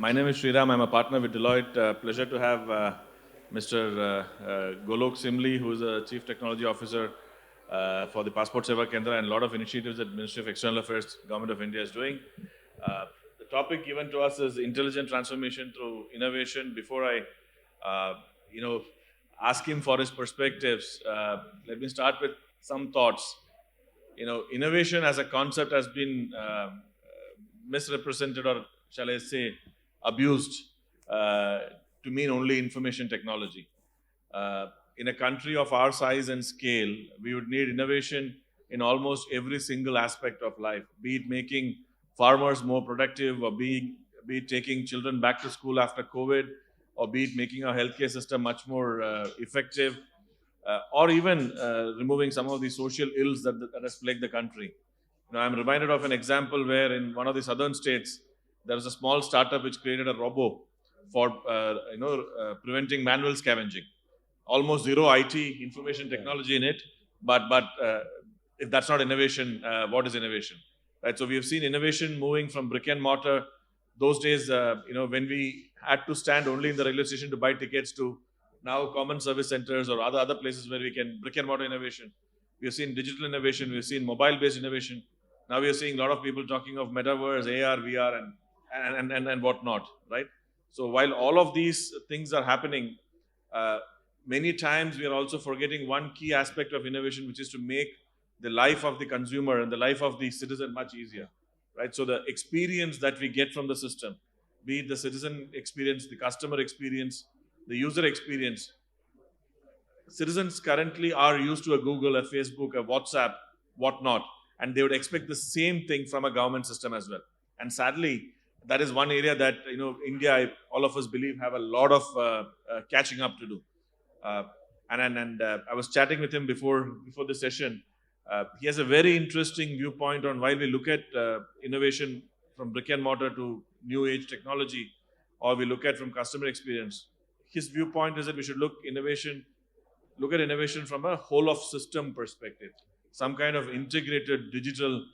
My name is Sreeram. I'm a partner with Deloitte. Pleasure to have Mr. Golok Simli, who is a Chief Technology Officer for the Passport Seva Kendra, and a lot of initiatives that Ministry of External Affairs, Government of India is doing. The topic given to us is intelligent transformation through innovation. Before I, you know, ask him for his perspectives, let me start with some thoughts. Innovation as a concept has been misrepresented, or shall I say, abused to mean only information technology. In a country of our size and scale, we would need innovation in almost every single aspect of life, be it making farmers more productive, or be it taking children back to school after COVID, or be it making our healthcare system much more effective, or even removing some of the social ills that has plagued the country. I'm reminded of an example where in one of the southern states, there was a small startup which created a robo for preventing manual scavenging. Almost zero IT information technology in it, but if that's not innovation, what is innovation? Right. So we have seen innovation moving from brick and mortar. Those days, when we had to stand only in the railway station to buy tickets, to now common service centers or other places where we can brick and mortar innovation. We have seen digital innovation. We have seen mobile-based innovation. Now we are seeing a lot of people talking of metaverse, AR, VR, and whatnot, right? So while all of these things are happening, many times we are also forgetting one key aspect of innovation, which is to make the life of the consumer and the life of the citizen much easier, right? So the experience that we get from the system, be it the citizen experience, the customer experience, the user experience. Citizens currently are used to a Google, a Facebook, a WhatsApp, whatnot, and they would expect the same thing from a government system as well. And sadly, that is one area that India, all of us believe, have a lot of catching up to do. I was chatting with him before the session. He has a very interesting viewpoint on why we look at innovation from brick and mortar to new age technology, or we look at from customer experience. His viewpoint is that we should look at innovation from a whole of system perspective, some kind of integrated digital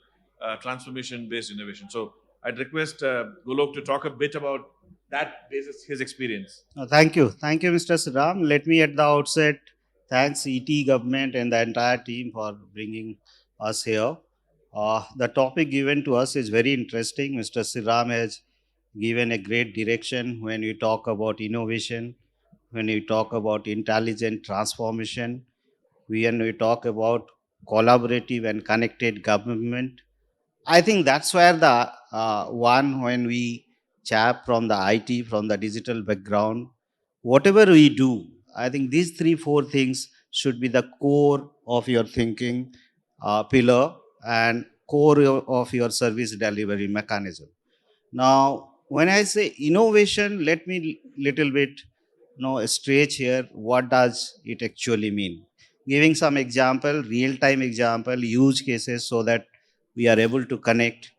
transformation based innovation. So I'd request Golok to talk a bit about that basis, his experience. Thank you, Mr. Sreeram. Let me at the outset thanks ET government and the entire team for bringing us here. The topic given to us is very interesting. Mr. Sreeram has given a great direction when we talk about innovation, when we talk about intelligent transformation, when we talk about collaborative and connected government. I think that's where the one when we chap from the IT, from the digital background, whatever we do, I think these 3, 4 things should be the core of your thinking pillar and core of your service delivery mechanism. Now, when I say innovation, let me little bit stretch here. What does it actually mean? Giving some example, real time example, use cases, so that we are able to connect.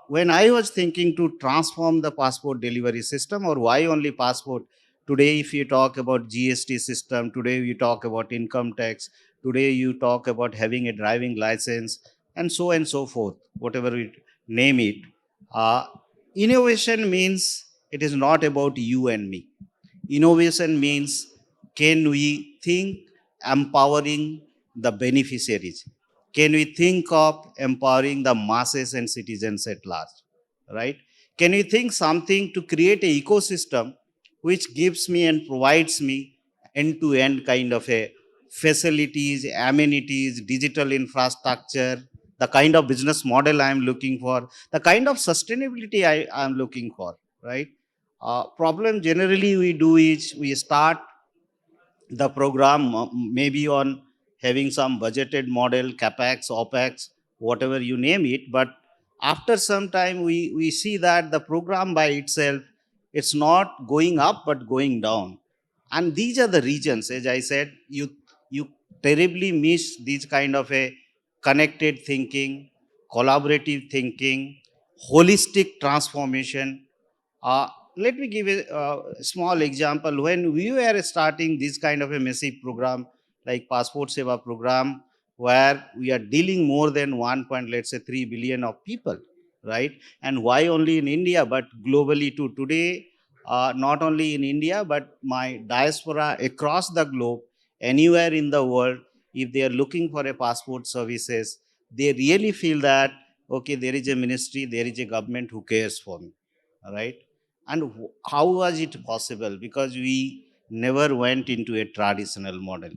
When I was thinking to transform the passport delivery system, or why only passport, today if you talk about GST system, today you talk about income tax, today you talk about having a driving license, and so forth, whatever we name it. Uh, Innovation means it is not about you and me. Innovation means, can we think empowering the beneficiaries? Can we think of empowering the masses and citizens at large? Right? Can we think something to create an ecosystem which gives me and provides me end-to-end kind of a facilities, amenities, digital infrastructure, the kind of business model I am looking for, the kind of sustainability I am looking for, right? Problem generally we do is we start the program maybe on having some budgeted model, capex, opex, whatever you name it, but after some time we see that the program by itself, it's not going up but going down. And these are the regions, as I said, you terribly miss these kind of a connected thinking, collaborative thinking, holistic transformation. Let me give a small example. When we were starting this kind of a massive program like Passport Seva program, where we are dealing more than 1, let's say 3 billion of people, right? And why only in India, but globally too? Today, not only in India, but my diaspora across the globe, anywhere in the world, if they are looking for a passport services, they really feel that, okay, there is a ministry, there is a government who cares for me, right? And how was it possible? Because we never went into a traditional model.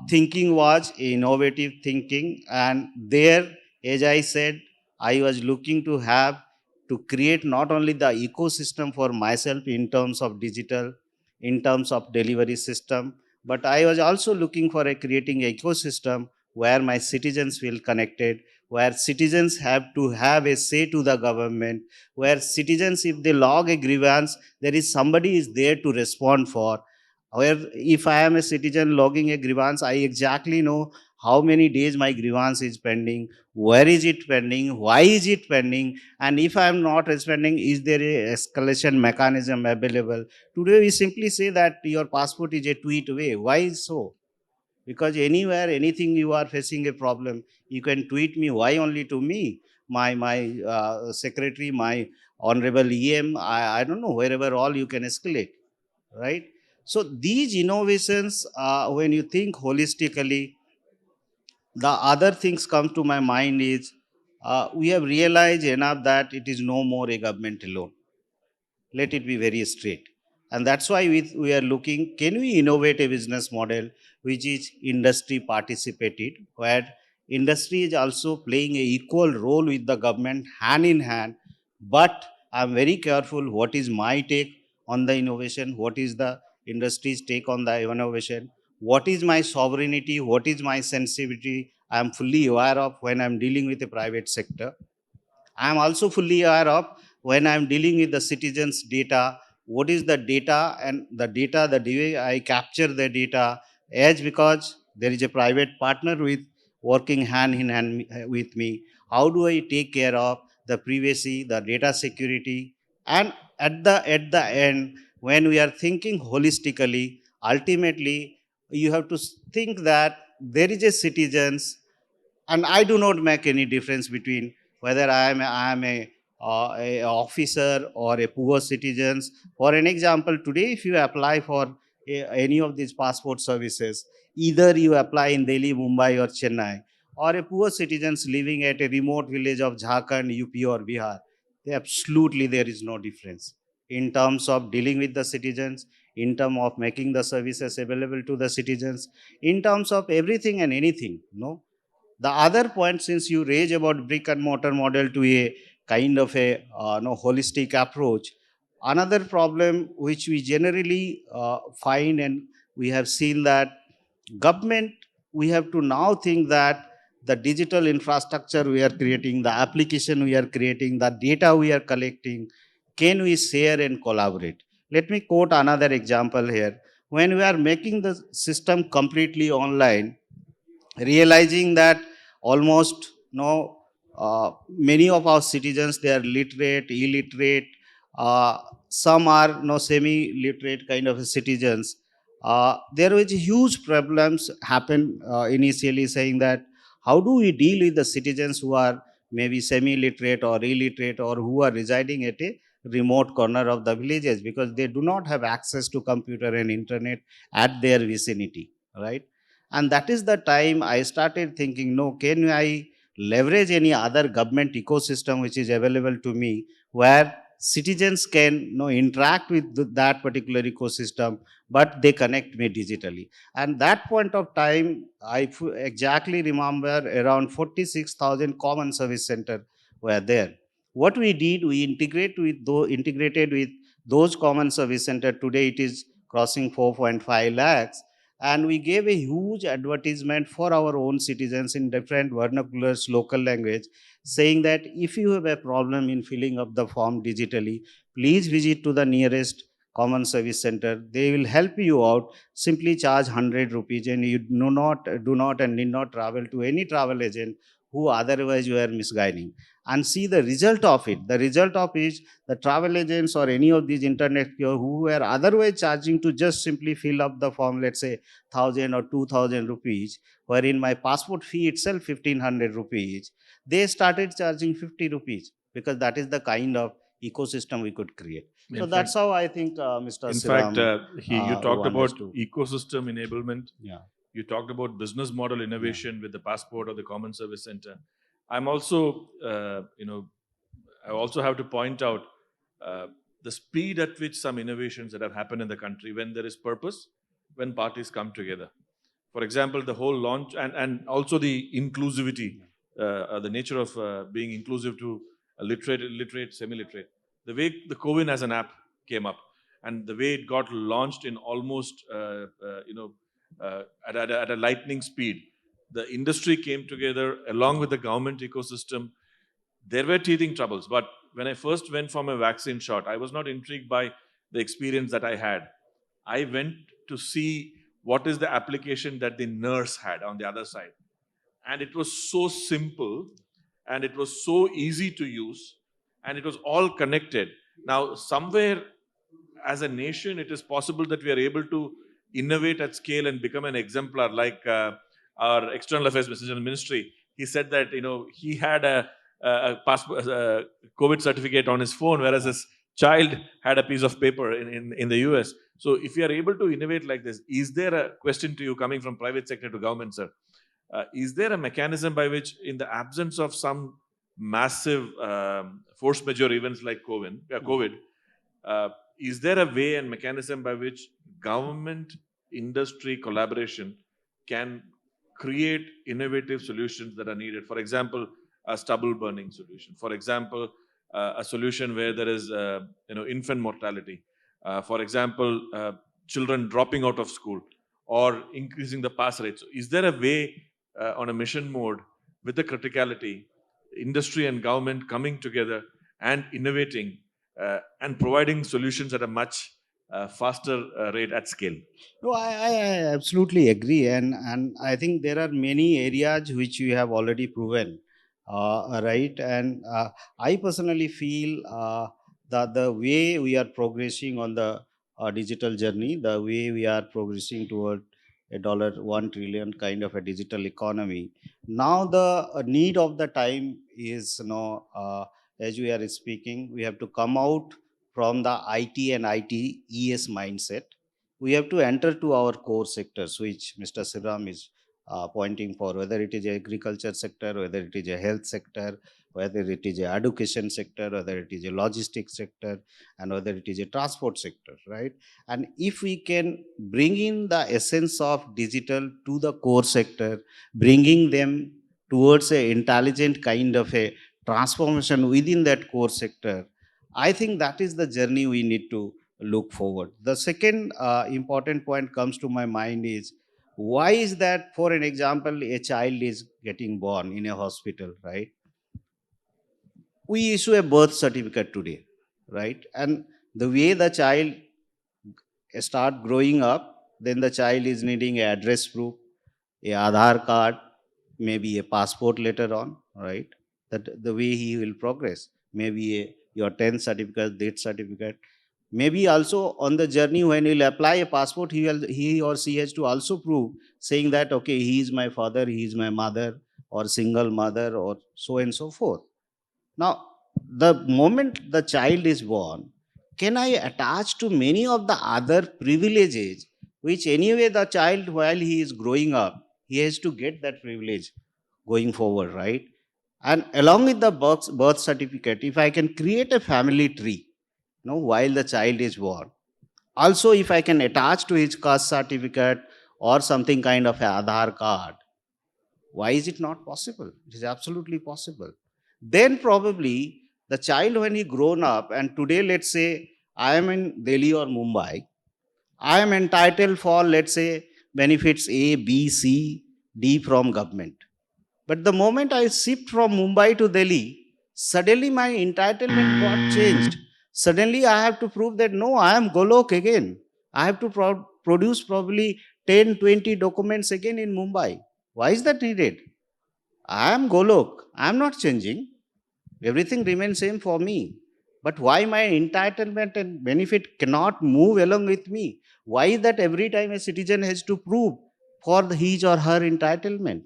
Thinking was innovative thinking, and there, as I said, I was looking to have to create not only the ecosystem for myself in terms of digital, in terms of delivery system, but I was also looking for a creating ecosystem where my citizens feel connected, where citizens have to have a say to the government, where citizens, if they log a grievance, there is somebody is there to respond for. Where if I am a citizen logging a grievance, I exactly know how many days my grievance is pending, where is it pending, why is it pending, and if I am not responding, is there a escalation mechanism available? Today we simply say that your passport is a tweet away. Why is so? Because anywhere, anything you are facing a problem, you can tweet me. Why only to me? My secretary, my honorable EM, I don't know, wherever all you can escalate, right? So these innovations, when you think holistically, the other things come to my mind is we have realized enough that it is no more a government alone. Let it be very straight. And that's why we are looking, can we innovate a business model which is industry participated, where industry is also playing a equal role with the government hand in hand. But I'm very careful what is my take on the innovation, what is the industry's take on the innovation, what is my sovereignty, what is my sensitivity. I'm fully aware of when I'm dealing with the private sector. I am also fully aware of when I am dealing with the citizens' data, what is the data, and the way I capture the data, as because there is a private partner with working hand in hand with me. How do I take care of the privacy, the data security, and at the end, when we are thinking holistically, ultimately you have to think that there is a citizens, and I do not make any difference between whether I am a officer or a poor citizens. For an example, today if you apply for any of these passport services, either you apply in Delhi, Mumbai, or Chennai, or a poor citizens living at a remote village of Jharkhand, UP, or Bihar, absolutely there is no difference in terms of dealing with the citizens, in terms of making the services available to the citizens, in terms of everything and anything. No, the other point, since you raise about brick and mortar model to a kind of a no, holistic approach, another problem which we generally find, and we have seen that government, we have to now think that the digital infrastructure we are creating, the application we are creating, the data we are collecting, can we share and collaborate? Let me quote another example here. When we are making the system completely online, realizing that almost no many of our citizens, they are literate, illiterate, uh, some are no semi literate kind of citizens. There was huge problems happen initially, saying that how do we deal with the citizens who are maybe semi literate or illiterate, or who are residing at a remote corner of the villages, because they do not have access to computer and internet at their vicinity, right? And that is the time I started thinking, no, can I leverage any other government ecosystem which is available to me, where citizens can, interact with that particular ecosystem, but they connect me digitally. And that point of time, exactly remember around 46,000 common service center were there. What we did, we integrated with those common service center. Today it is crossing 4.5 lakhs, and we gave a huge advertisement for our own citizens in different vernaculars, local language, saying that if you have a problem in filling up the form digitally, please visit to the nearest common service center. They will help you out. Simply charge 100 rupees, and you do not and need not travel to any travel agent who otherwise were misguiding, and see the result of it. The result of is the travel agents or any of these internet who were otherwise charging to just simply fill up the form, let's say 1,000 or 2,000 rupees, wherein my passport fee itself 1,500 rupees, they started charging 50 rupees, because that is the kind of ecosystem we could create. So In that's fact, how I think Mr. in fact, Sreeram you talked about wants to. ecosystem enablement. Yeah. You talked about business model innovation with the passport or the common service center. I'm also, I also have to point out the speed at which some innovations that have happened in the country when there is purpose, when parties come together. For example, the whole launch and also the inclusivity, the nature of being inclusive to literate, illiterate, semi-literate. The way the CoWIN as an app came up and the way it got launched in almost, at a lightning speed. The industry came together along with the government ecosystem. There were teething troubles, but when I first went for my vaccine shot, I was not intrigued by the experience that I had. I went to see what is the application that the nurse had on the other side. And it was so simple and it was so easy to use and it was all connected. Now, somewhere as a nation, it is possible that we are able to innovate at scale and become an exemplar, like our External Affairs Ministry. He said that he had a passport, a COVID certificate on his phone, whereas his child had a piece of paper in the US. So, if you are able to innovate like this, is there a question to you coming from private sector to government, sir? Is there a mechanism by which, in the absence of some massive force majeure events like COVID, is there a way and mechanism by which government industry collaboration can create innovative solutions that are needed? For example, a stubble burning solution. For example, a solution where there is infant mortality. For example, children dropping out of school or increasing the pass rate. So is there a way on a mission mode with the criticality, industry and government coming together and innovating and providing solutions at a much faster rate at scale? No, I absolutely agree, and I think there are many areas which you have already proven, right? And I personally feel that the way we are progressing on the digital journey, the way we are progressing toward a $1 trillion kind of a digital economy, now the need of the time is, as we are speaking, we have to come out from the IT and ITES mindset. We have to enter to our core sectors, which Mr. Sreeram is pointing for, whether it is a agriculture sector, whether it is a health sector, whether it is a education sector, whether it is a logistics sector, and whether it is a transport sector, right? And if we can bring in the essence of digital to the core sector, bringing them towards a intelligent kind of a transformation within that core sector, I think that is the journey we need to look forward. The second important point comes to my mind is, why is that, for an example, a child is getting born in a hospital, right? We issue a birth certificate today, right? And the way the child start growing up, then the child is needing a address proof, a Aadhaar card, maybe a passport later on, right? That the way he will progress, maybe your 10th certificate, date certificate. Maybe also on the journey when he'll apply a passport, he or she has to also prove, saying that, okay, he is my father, he is my mother, or single mother, or so and so forth. Now, the moment the child is born, can I attach to many of the other privileges, which anyway the child, while he is growing up, he has to get that privilege going forward, right? And along with the birth certificate, if I can create a family tree, while the child is born, also if I can attach to his caste certificate or something kind of a Aadhaar card, why is it not possible? It is absolutely possible. Then probably the child, when he grown up, and today let's say I am in Delhi or Mumbai, I am entitled for, let's say, benefits A, B, C, D from government. But the moment I shift from Mumbai to Delhi, suddenly my entitlement got changed. Suddenly I have to prove that no, I am Golok again. I have to produce probably 10, 20 documents again in Mumbai. Why is that needed? I am Golok. I am not changing. Everything remains same for me. But why my entitlement and benefit cannot move along with me? Why that every time a citizen has to prove for his or her entitlement?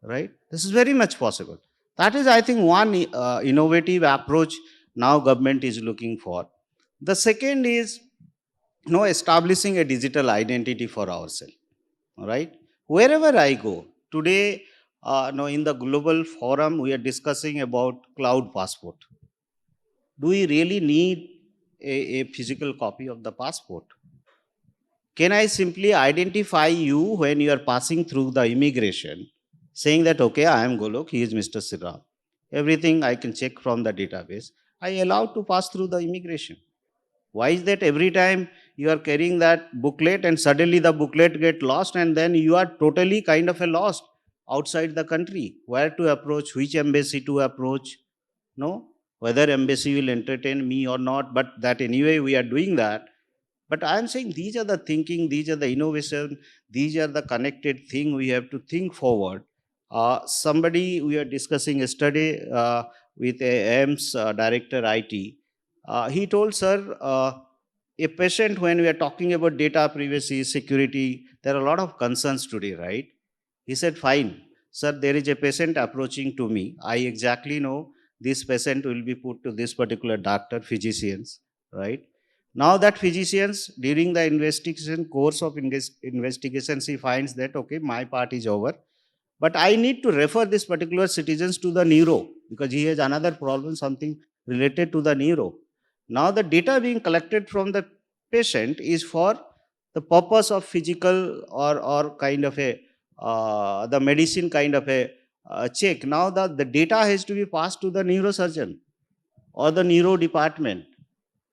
Right? This is very much possible. That is, I think, one innovative approach now government is looking for. The second is establishing a digital identity for ourselves. All right, wherever I go today, in the global forum, we are discussing about cloud passport. Do we really need a physical copy of the passport? Can I simply identify you when you are passing through the immigration, saying that, okay, I am Golok, he is Mr. Sreeram. Everything I can check from the database. I allowed to pass through the immigration. Why is that every time you are carrying that booklet and suddenly the booklet get lost and then you are totally kind of a lost outside the country? Where to approach, which embassy to approach? No, whether embassy will entertain me or not, but that anyway we are doing that. But I am saying these are the thinking, these are the innovation, these are the connected thing we have to think forward. Somebody we are discussing yesterday with a AIMS director IT. He told, sir, a patient, when we are talking about data privacy, security, there are a lot of concerns today, right? He said, fine, sir, there is a patient approaching to me. I exactly know this patient will be put to this particular doctor, physicians, right? Now that physicians, during the investigation course of investigations, he finds that, okay, my part is over, but I need to refer this particular citizens to the neuro because he has another problem, something related to the neuro. Now the data being collected from the patient is for the purpose of physical or kind of a the medicine kind of a check. Now the data has to be passed to the neurosurgeon or the neuro department.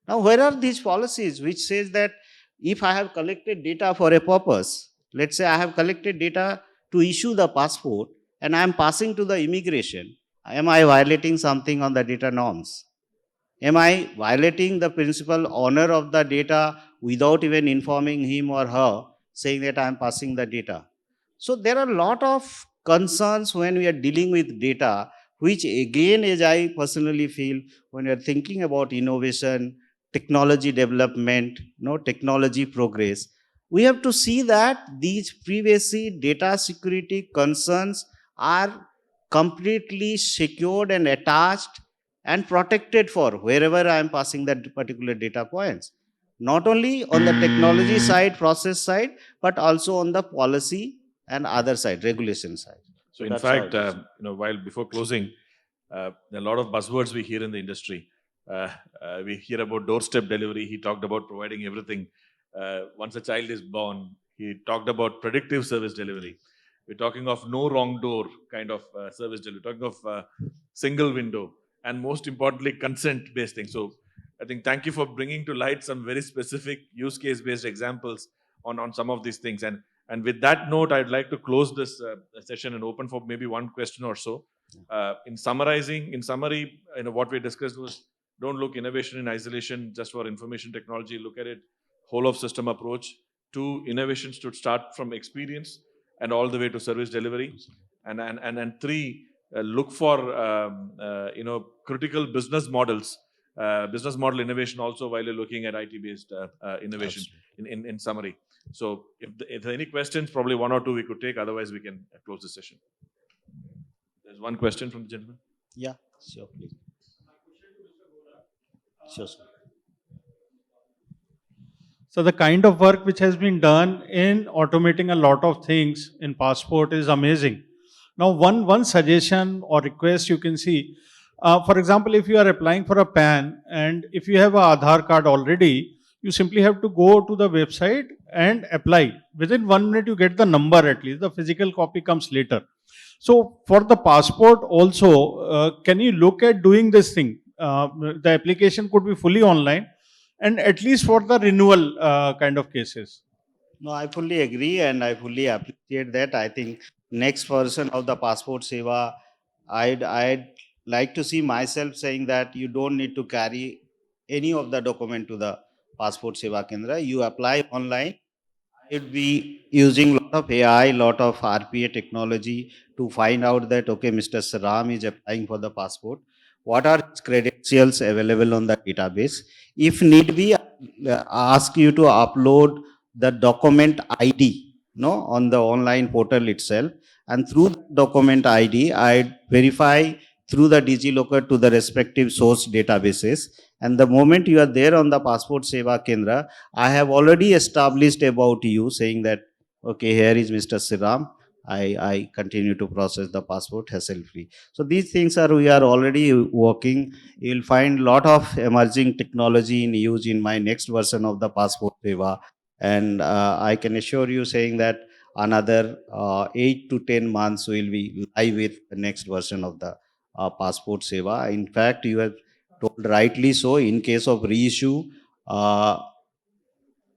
Now, where are these policies which says that if I have collected data for a purpose, let's say I have collected data to issue the passport and I am passing to the immigration, am I violating something on the data norms? Am I violating the principal owner of the data without even informing him or her, saying that I am passing the data? So there are a lot of concerns when we are dealing with data, which again, as I personally feel, when we are thinking about innovation, technology development, technology progress, we have to see that these privacy, data security concerns are completely secured and attached and protected for wherever I am passing that particular data points. Not only on the technology side, process side, but also on the policy and other side, regulation side. So in that's how fact, it is. while before closing, there are a lot of buzzwords we hear in the industry. We hear about doorstep delivery. He talked about providing everything. Once a child is born, he talked about predictive service delivery. We're talking of no wrong door kind of service delivery. We're talking of single window, and most importantly, consent-based thing. So I think thank you for bringing to light some very specific use case-based examples on some of these things. And with that note, I'd like to close this session and open for maybe one question or so. In summary, what we discussed was don't look innovation in isolation just for information technology. Look at it whole of system approach. Two, innovations should start from experience and all the way to service delivery. And three, look for critical business models, business model innovation also while you're looking at IT-based innovation. In summary. So if there are any questions, probably one or two we could take. Otherwise, we can close the session. There's one question from the gentleman. Yeah, sure, please. Sure, sir. So the kind of work which has been done in automating a lot of things in passport is amazing. Now, one suggestion or request you can see, for example, if you are applying for a PAN and if you have a Aadhaar card already, you simply have to go to the website and apply. Within 1 minute, you get the number at least. The physical copy comes later. So for the passport also, can you look at doing this thing? The application could be fully online and at least for the renewal kind of cases. No, I fully agree and I fully appreciate that. I think next version of the passport seva, I'd like to see myself saying that you don't need to carry any of the document to the passport seva kendra. You apply online It'd be using lot of AI, lot of RPA technology to find out that, okay, Mr. Sreeram is applying for the passport. What are his credentials available on the database? If need be, ask you to upload the document ID, no, on the online portal itself. And through the document ID, I verify through the DigiLocker to the respective source databases. And the moment you are there on the Passport Seva Kendra, I have already established about you saying that, okay, here is Mr. Sreeram. I continue to process the passport hassle free. So these things are, we are already working. You will find lot of emerging technology in use in my next version of the Passport Seva. And I can assure you saying that another 8 to 10 months we will be live with the next version of the Passport Seva. In fact, you have told rightly so, in case of reissue, I'm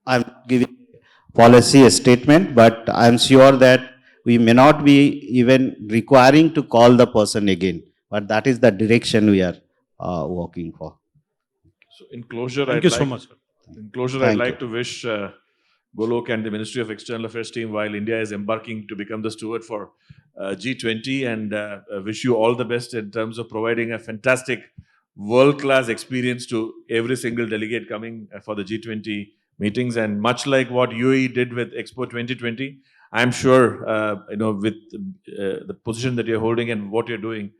not giving policy statement, but I'm sure that we may not be even requiring to call the person again. But that is the direction we are working for. So in closure, Thank you so much, sir. In closure, Thank I'd like you. to wish Golok and the Ministry of External Affairs team, while India is embarking to become the steward for G20, and wish you all the best in terms of providing a fantastic world-class experience to every single delegate coming for the G20 meetings. And much like what UAE did with Expo 2020, I'm sure with the position that you're holding and what you're doing,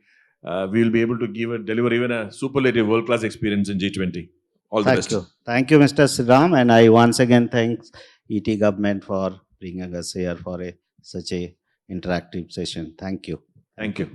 we will be able to deliver even a superlative world-class experience in G20. All the Thank best. you. Thank you, Mr. Sreeram. And I once again thanks ET government for bringing us here for such a interactive session. Thank you. Thank you.